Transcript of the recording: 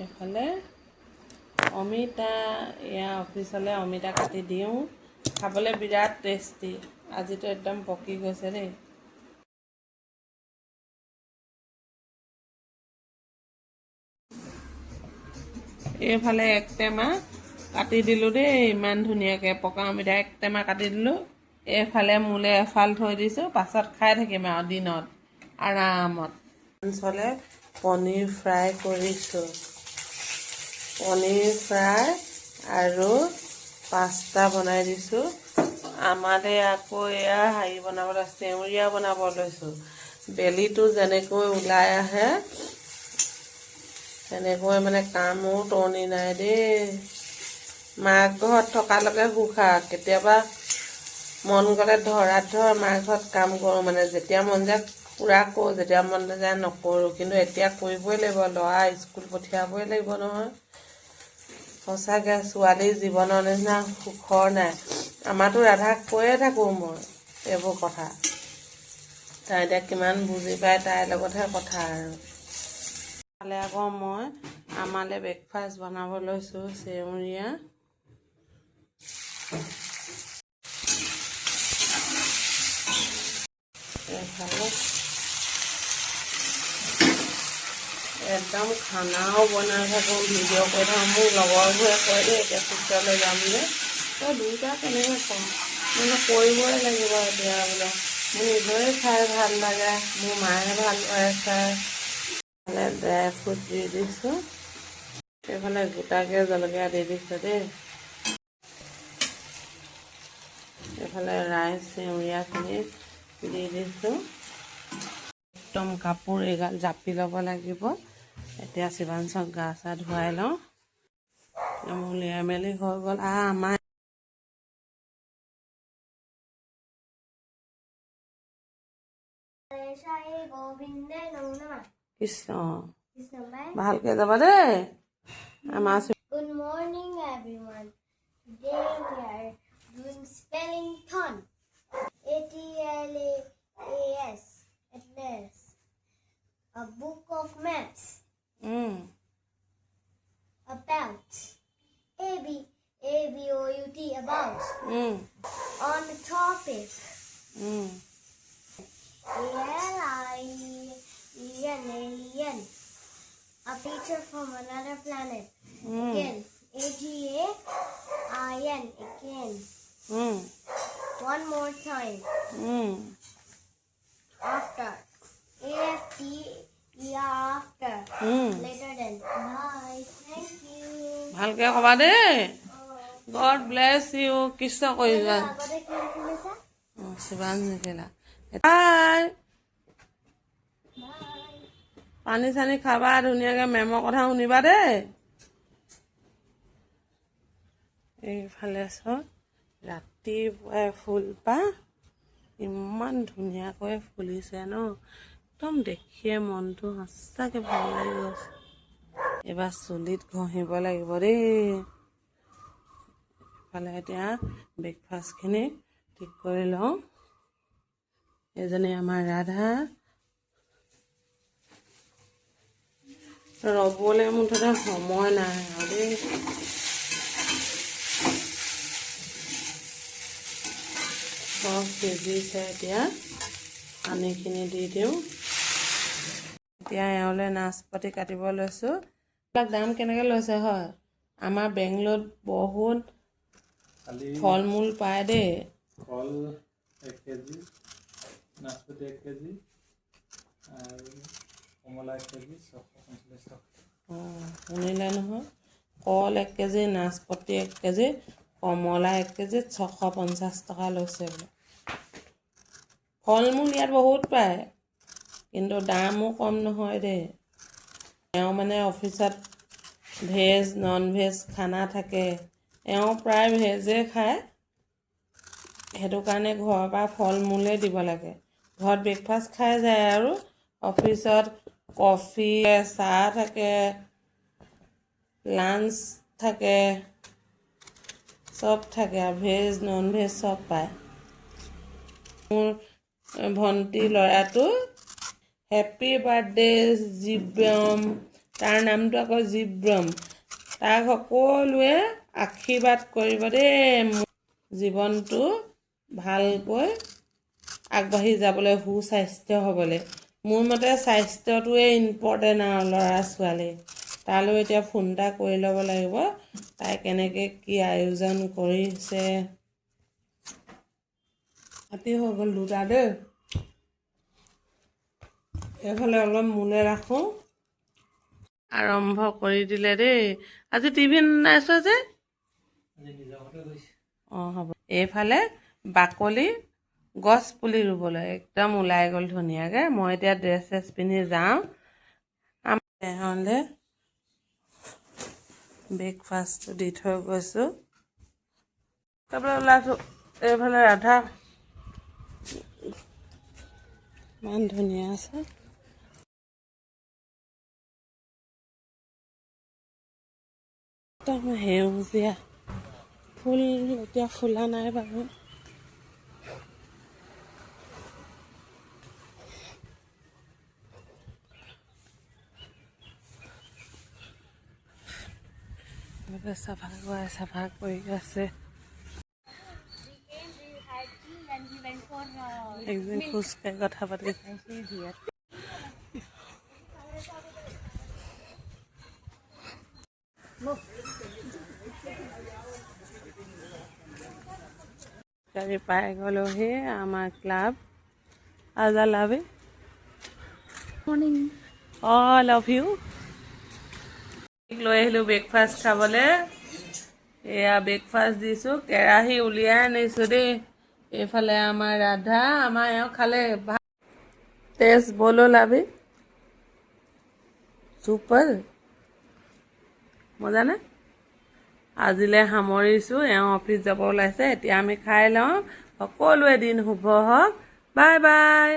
এইফালে অমিতা এয়া অফিচলৈ অমিতা কাটি দিওঁ খাবলৈ বিৰাট টেষ্টি আজিতো একদম পকি গৈছে দেই এইফালে এক টেমা কাটি দিলোঁ দেই ইমান ধুনীয়াকৈ পকা অমিতা এক টেমা কাটি দিলোঁ এইফালে মোলে এফাল থৈ দিছোঁ পাছত খাই থাকিম আৰু দিনত আৰামত অঞ্চলে পনীৰ ফ্ৰাই কৰিছোঁ পনীৰ ফ্ৰাই আৰু পাস্তা বনাই দিছোঁ আমাৰে আকৌ এয়া হেৰি বনাবলৈ চেউৰীয়া বনাব লৈছোঁ বেলিটো যেনেকৈ ওলাই আহে তেনেকৈ মানে কামো টনি নাই দেই মাক ঘৰত থকালৈকে সুখা কেতিয়াবা মন গ'লে ধৰাত ধৰ মাক ঘৰত কাম কৰোঁ মানে যেতিয়া মন যায় পূৰা কৰোঁ যেতিয়া মন নাযায় নকৰোঁ কিন্তু এতিয়া কৰিবই লাগিব ল'ৰা স্কুল পঠিয়াবই লাগিব নহয় সঁচাকৈ ছোৱালীৰ জীৱনৰ নিচিনা সুখৰ নাই আমাৰতো ৰাধাক কৈয়ে থাকোঁ মই এইবোৰ কথা তাই এতিয়া কিমান বুজি পায় তাইৰ লগতহে কথা আৰু খালে আকৌ মই আমালৈ ব্ৰেকফাষ্ট বনাব লৈছোঁ চেউৰীয়া এইফালে একদম খানাও বনাই থাকোঁ ভিডিঅ' কৰি থাকোঁ মোৰ লগৰবোৰে কয় দেই এতিয়া পিছলৈ যাম যে তই দুইটা কেনেকৈ কম মানে কৰিবই লাগিব এতিয়া বোলে মোৰ নিজৰে খাই ভাল লাগে মোৰ মায়ে ভাল পায় খাই এইফালে ড্ৰাই ফ্ৰুট দি দিছোঁ এইফালে গোটাকৈ জলকীয়া দি দিছোঁ দেই এইফালে ৰাইচ চেউৰীয়াখিনি দি দিছোঁ একদম কাপোৰ এগাল জাপি ল'ব লাগিব এতিয়া শিৱাঞ্চক গা চা ধুৱাই লওঁ মোৰ লিয়াই মেলি হৈ গ'ল আমাৰ কৃষ্ণ ভালকৈ যাবা দেই আমাৰ Good morning, everyone. Today we are doing spelling thon. ATLAS. Atlas. A book of maps. About. ABOUT. About. On the topic. Alien. A creature from another planet. Again. AGAIN. Again. One more time. After. AFTER. After. Later than. Bye. Thank you. ভালকৈ ক'বা দেই god bless U Krishna কৰি যোৱা শিৱান নিকেলা বাই পানী চানী খাবা ধুনীয়াকৈ মেমৰ কথা শুনিবা দেই এইফালে চব ৰাতিপুৱাই ফুলপাহ ইমান ধুনীয়াকৈ ফুলিছে ন একদম দেখিয়ে মনটো সঁচাকৈ ভাল লাগি গৈছে এইবাৰ চুলিত ঘঁহিব লাগিব দেই এইফালে এতিয়া ব্ৰেকফাষ্টখিনি ঠিক কৰি লওঁ এজনী আমাৰ ৰাধা ৰ'বলৈ মুঠতে সময় নাই আৰু দেই চব সিজিছে এতিয়া পানীখিনি দি দিওঁ এতিয়া এওঁলৈ নাচপতি কাটিব লৈছোঁ এইবিলাক দাম কেনেকৈ লৈছে হয় আমাৰ বেংগলোৰত বহুত ফল মূল পায় দেই কল 1 কেজি নাচপতি 1 কেজি আৰু কমলা 1 কেজি 645 টকা শুনিলে নহয় কল 1 কেজি নাচপতি 1 কেজি কমলা 1 কেজি 650 টকা লৈছে বোলে ফল মূল ইয়াত বহুত পায় কিন্তু দামো কম নহয় দেই এওঁ মানে অফিচত ভেজ নন ভেজ খানা থাকে এওঁ প্ৰায় ভেজে খায় সেইটো কাৰণে ঘৰৰ পৰা ফল মূলেই দিব লাগে ঘৰত ব্ৰেকফাষ্ট খাই যায় আৰু অফিচত কফি চাহ থাকে লাঞ্চ থাকে চব থাকে আৰু ভেজ নন ভেজ চব পায় মোৰ ভণ্টি ল'ৰাটো হেপী বাৰ্থডে জীৱম তাৰ নামটো আকৌ জিব্ৰম। তাক সকলোৱে আশীৰ্বাদ কৰিব দেই, জীৱনটো ভালকৈ আগবাঢ়ি যাবলৈ, সুস্বাস্থ্য হ'বলৈ। মোৰ মতে স্বাস্থ্যটোৱে ইম্পৰ্টেণ্ট আৰু ল'ৰা ছোৱালী। তালৈ এতিয়া ফোন এটা কৰি ল'ব লাগিব, তাই কেনেকৈ কি আয়োজন কৰিছে। ৰাতি হৈ গ'ল 2টা দেই। এইফালে অলপ মোলে ৰাখোঁ। আৰম্ভ কৰি দিলে দেই। আজি টিভি নাইছোৱা যে। অঁ হ'ব। এইফালে বাকলি গছ পুলি ৰুবলৈ একদম ওলাই গ'ল ধুনীয়াকৈ। মই এতিয়া ড্ৰেছ চেছ পিন্ধি যাওঁ। তেনেহ'লে ব্ৰেকফাষ্টটো দি থৈ গৈছোঁ। তাৰপৰা ওলাইছোঁ। এইফালে ৰাধা ইমান ধুনীয়া আছে। একদম সেউজীয়া ফুল, এতিয়া ফুলা নাই বাৰু। চাফা কৰি আছে। একদিন খোজকাঢ়ি কথা পাতি গাড়ী পাই গ'লোহি আমাৰ ক্লাব আজালাবি। মৰ্ণিং। অঁ লাভ ইউ। লৈ আহিলোঁ ব্ৰেকফাষ্ট খাবলৈ। এয়া ব্ৰেকফাষ্ট দিছোঁ। কেৰাহী উলিয়াই আনিছোঁ দেই। এইফালে আমাৰ ৰাধা, আমাৰ এওঁ খালে ভাত। টেষ্ট বলো লাভি চুপাৰ মজানে। আজিলৈ সামৰিছোঁ। এওঁ অফিচ যাব ওলাইছে। এতিয়া আমি খাই লওঁ। সকলোৱে দিন শুভ হওক। Bye bye.